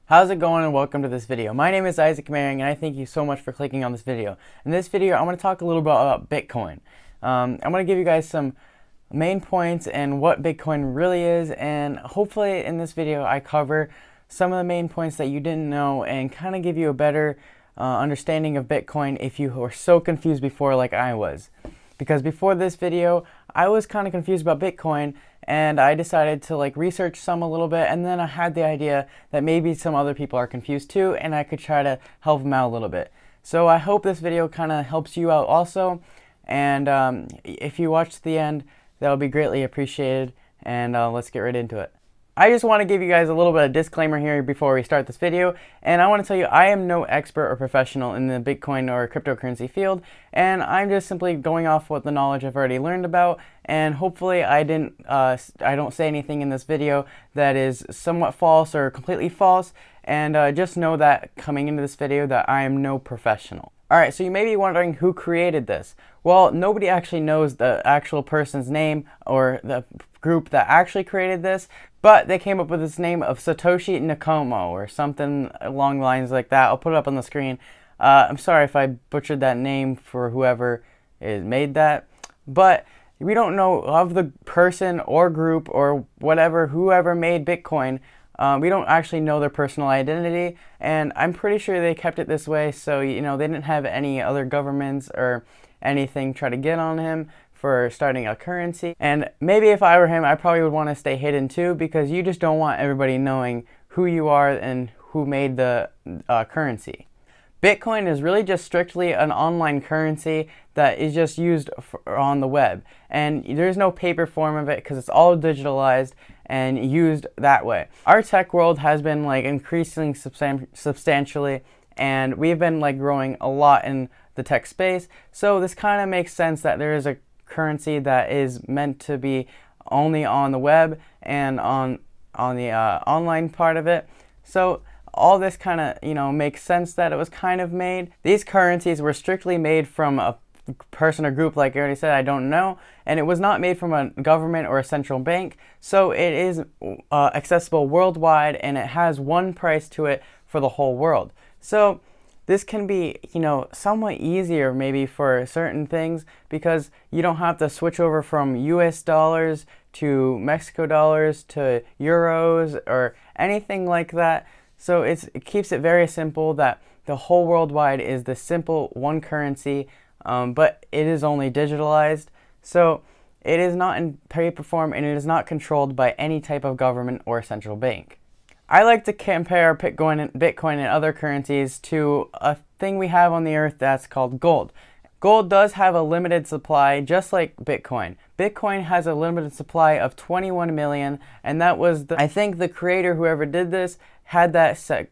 How's it going and welcome to this video. My name is Isaac Maring and I thank you so much for clicking on this video. In this video, I'm going to talk a little bit about Bitcoin. I'm going to give you guys some main points and what Bitcoin really is, and hopefully in this video I cover some of the main points that you didn't know and kind of give you a better understanding of Bitcoin if you were so confused before like I was. Because before this video, I was kind of confused about Bitcoin, and I decided to research some a little bit, and then I had the idea that maybe some other people are confused too, and I could try to help them out a little bit. So I hope this video kind of helps you out also, and if you watch to the end, that would be greatly appreciated, and let's get right into it. I just want to give you guys a little bit of disclaimer here before we start this video, and I want to tell you I am no expert or professional in the Bitcoin or cryptocurrency field, and I'm just simply going off what the knowledge I've already learned about, and hopefully I don't say anything in this video that is somewhat false or completely false, and just know that coming into this video that I am no professional. Alright, so you may be wondering who created this. Well, nobody actually knows the actual person's name or the group that actually created this, but they came up with this name of Satoshi Nakamoto or something along the lines like that. I'll put it up on the screen. I'm sorry if I butchered that name for whoever made that, but we don't know of the person or group or whatever, whoever made Bitcoin. We don't actually know their personal identity, and I'm pretty sure they kept it this way so they didn't have any other governments or anything try to get on him for starting a currency. And maybe if I were him, I probably would want to stay hidden too, because you just don't want everybody knowing who you are and who made the currency. Bitcoin is really just strictly an online currency that is just used on the web, and there's no paper form of it because it's all digitalized and used that way. Our tech world has been increasing substantially, and we've been growing a lot in the tech space, so this kind of makes sense that there is a currency that is meant to be only on the web and on the online part of it. So all this kind of makes sense that it was kind of made. These currencies were strictly made from a person or group, like I already said, I don't know, and it was not made from a government or a central bank, so it is accessible worldwide, and it has one price to it for the whole world. So this can be somewhat easier maybe for certain things, because you don't have to switch over from US dollars to Mexico dollars to euros or anything like that. So it keeps it very simple that the whole worldwide is the simple one currency, but it is only digitalized. So it is not in paper form, and it is not controlled by any type of government or central bank. I like to compare Bitcoin and other currencies to a thing we have on the earth that's called gold. Gold does have a limited supply, just like Bitcoin. Bitcoin has a limited supply of 21 million, and that was I think the creator, whoever did this, had that set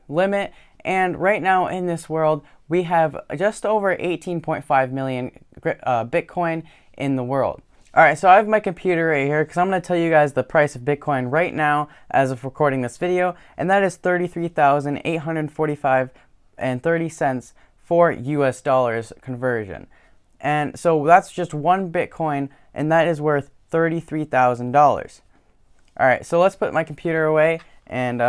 limit. And right now in this world, we have just over 18.5 million Bitcoin in the world. Alright, so I have my computer right here because I'm going to tell you guys the price of Bitcoin right now as of recording this video, and that is $33,845.30 for US dollars conversion. And so that's just one Bitcoin, and that is worth $33,000. Alright, so let's put my computer away and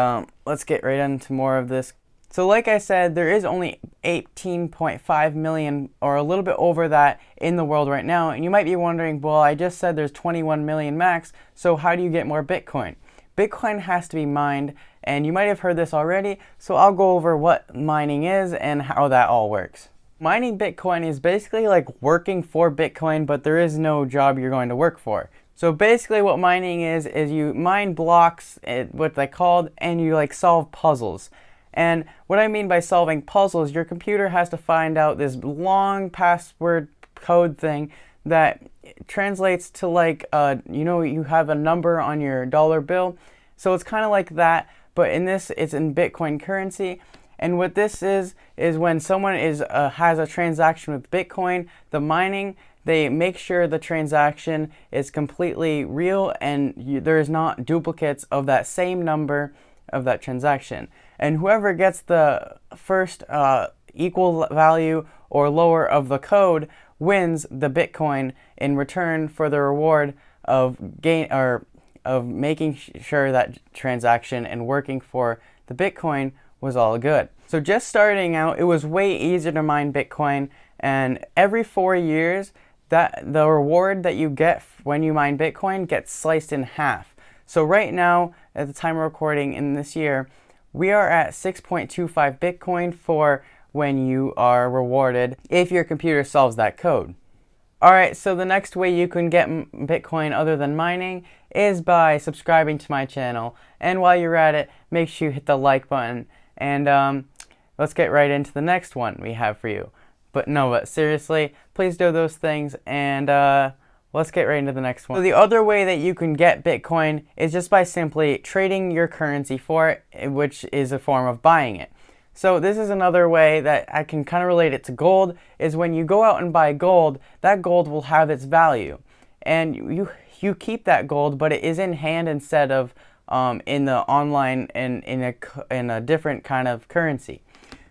let's get right into more of this. So like I said, there is only 18.5 million or a little bit over that in the world right now. And you might be wondering, well, I just said there's 21 million max, so how do you get more Bitcoin? Bitcoin has to be mined, and you might have heard this already, so I'll go over what mining is and how that all works. Mining Bitcoin is basically like working for Bitcoin, but there is no job you're going to work for. So basically what mining is you mine blocks, what they called, and you solve puzzles. And what I mean by solving puzzles, your computer has to find out this long password code thing that translates to you have a number on your dollar bill. So it's kind of like that, but in this, it's in Bitcoin currency. And what this is when someone has a transaction with Bitcoin, the mining, they make sure the transaction is completely real and there's not duplicates of that same number of that transaction. And whoever gets the first equal value or lower of the code wins the Bitcoin in return for the reward of making sure that transaction and working for the Bitcoin was all good. So just starting out, it was way easier to mine Bitcoin, and every 4 years, that the reward that you get when you mine Bitcoin gets sliced in half. So right now, at the time of recording in this year, we are at 6.25 Bitcoin for when you are rewarded if your computer solves that code. Alright, so the next way you can get Bitcoin other than mining is by subscribing to my channel. And while you're at it, make sure you hit the like button. And let's get right into the next one we have for you. But seriously, please do those things, and let's get right into the next one. So the other way that you can get Bitcoin is just by simply trading your currency for it, which is a form of buying it. So this is another way that I can kind of relate it to gold, is when you go out and buy gold, that gold will have its value. And you keep that gold, but it is in hand instead of in the online and in a different kind of currency.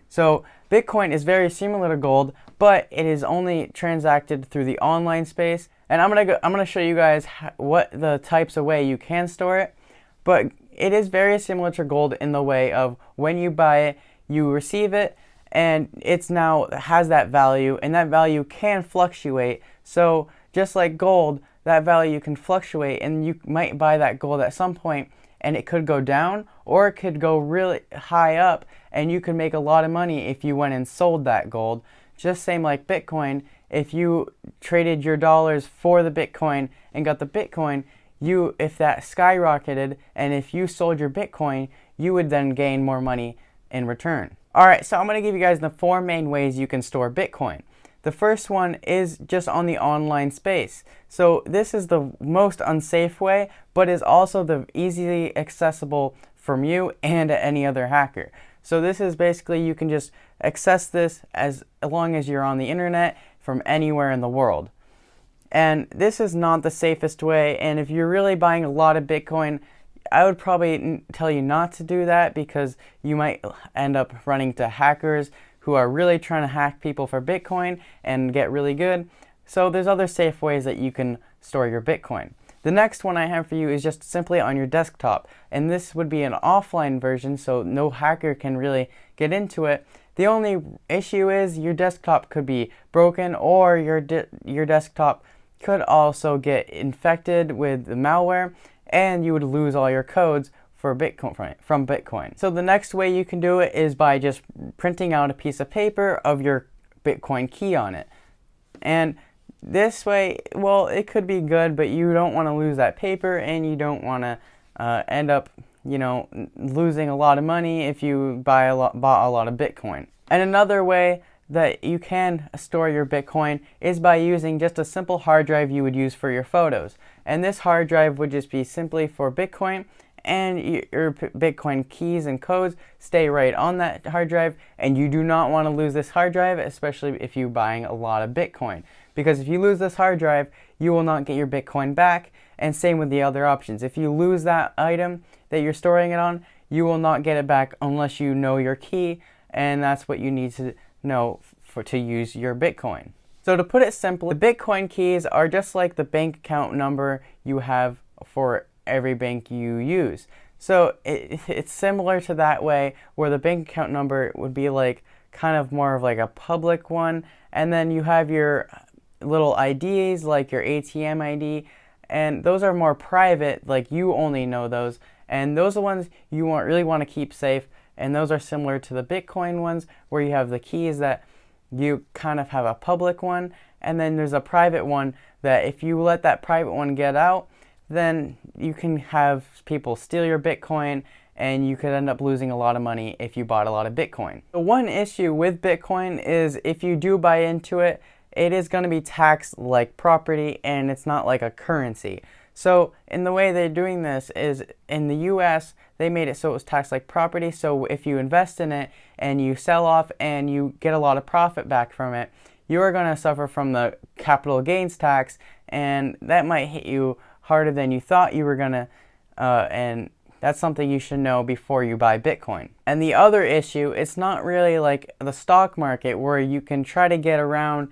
So Bitcoin is very similar to gold, but it is only transacted through the online space. And I'm gonna show you guys what the types of way you can store it. But it is very similar to gold in the way of when you buy it, you receive it, and it's now has that value, and that value can fluctuate. So just like gold, that value can fluctuate, and you might buy that gold at some point, and it could go down, or it could go really high up, and you could make a lot of money if you went and sold that gold. Just same like Bitcoin, if you traded your dollars for the Bitcoin and got the Bitcoin, if that skyrocketed, and if you sold your Bitcoin, you would then gain more money in return. Alright, so I'm going to give you guys the 4 main ways you can store Bitcoin. The first one is just on the online space. So this is the most unsafe way, but is also the easily accessible from you and any other hacker. So this is basically, you can just access this as long as you're on the internet from anywhere in the world. And this is not the safest way, and if you're really buying a lot of Bitcoin, I would probably tell you not to do that, because you might end up running to hackers who are really trying to hack people for Bitcoin and get really good. So there's other safe ways that you can store your Bitcoin. The next one I have for you is just simply on your desktop, and this would be an offline version, so no hacker can really get into it. The only issue is your desktop could be broken, or your desktop could also get infected with the malware, and you would lose all your codes for Bitcoin from Bitcoin. So the next way you can do it is by just printing out a piece of paper of your Bitcoin key on it. And this way, well, it could be good, but you don't want to lose that paper, and you don't want to end up, losing a lot of money if you bought a lot of Bitcoin. And another way that you can store your Bitcoin is by using just a simple hard drive you would use for your photos. And this hard drive would just be simply for Bitcoin, and your Bitcoin keys and codes stay right on that hard drive, and you do not want to lose this hard drive, especially if you're buying a lot of Bitcoin. Because if you lose this hard drive, you will not get your Bitcoin back, and same with the other options. If you lose that item that you're storing it on, you will not get it back unless you know your key, and that's what you need to know to use your Bitcoin. So to put it simply, the Bitcoin keys are just like the bank account number you have for every bank you use. So it's similar to that way, where the bank account number would be like kind of more of like a public one, and then you have your little IDs like your ATM ID, and those are more private, like you only know those, and those are the ones you really want to keep safe. And those are similar to the Bitcoin ones, where you have the keys that you kind of have a public one, and then there's a private one that if you let that private one get out, then you can have people steal your Bitcoin, and you could end up losing a lot of money if you bought a lot of Bitcoin. The one issue with Bitcoin is if you do buy into it, it is going to be taxed like property, and it's not like a currency. So in the way they're doing this is, in the US, they made it so it was taxed like property. So if you invest in it and you sell off and you get a lot of profit back from it, you are going to suffer from the capital gains tax, and that might hit you harder than you thought you were going to, and that's something you should know before you buy Bitcoin. And the other issue, it's not really like the stock market where you can try to get around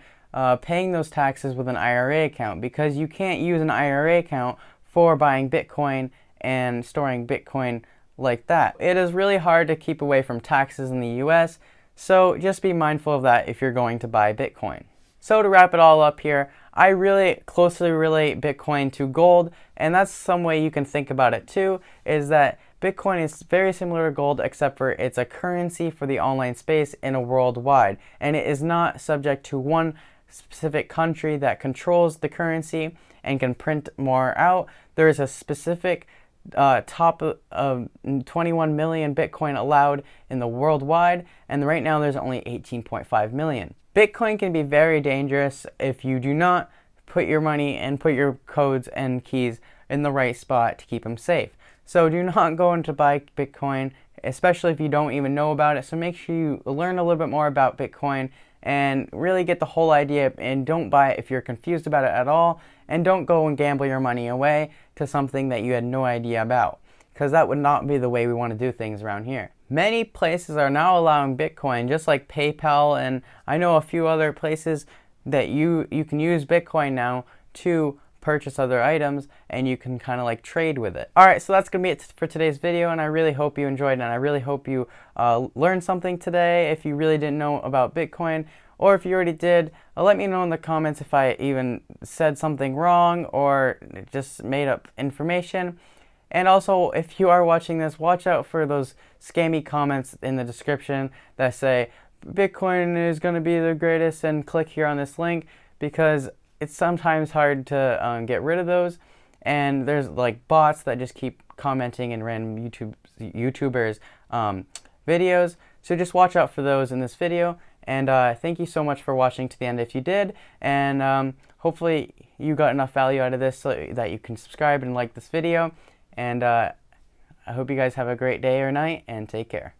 paying those taxes with an IRA account, because you can't use an IRA account for buying Bitcoin and storing Bitcoin like that. It is really hard to keep away from taxes in the US, so just be mindful of that if you're going to buy Bitcoin. So to wrap it all up here, I really closely relate Bitcoin to gold, and that's some way you can think about it too, is that Bitcoin is very similar to gold, except for it's a currency for the online space in a worldwide, and it is not subject to one specific country that controls the currency and can print more out. There is a specific top of 21 million Bitcoin allowed in the worldwide, and right now there's only 18.5 million. Bitcoin can be very dangerous if you do not put your money and put your codes and keys in the right spot to keep them safe. So do not go in to buy Bitcoin, especially if you don't even know about it. So make sure you learn a little bit more about Bitcoin and really get the whole idea, and don't buy it if you're confused about it at all, and don't go and gamble your money away to something that you had no idea about, because that would not be the way we want to do things around here. Many places are now allowing Bitcoin, just like PayPal, and I know a few other places that you can use Bitcoin now to purchase other items, and you can kind of like trade with it. Alright, so that's going to be it for today's video, and I really hope you enjoyed it, and I really hope you learned something today. If you really didn't know about Bitcoin, or if you already did, let me know in the comments if I even said something wrong or just made up information. And also, if you are watching this, watch out for those scammy comments in the description that say Bitcoin is going to be the greatest and click here on this link, because it's sometimes hard to get rid of those, and there's like bots that just keep commenting in random YouTubers videos, so just watch out for those in this video. And thank you so much for watching to the end if you did, and hopefully you got enough value out of this so that you can subscribe and like this video, and I hope you guys have a great day or night, and take care.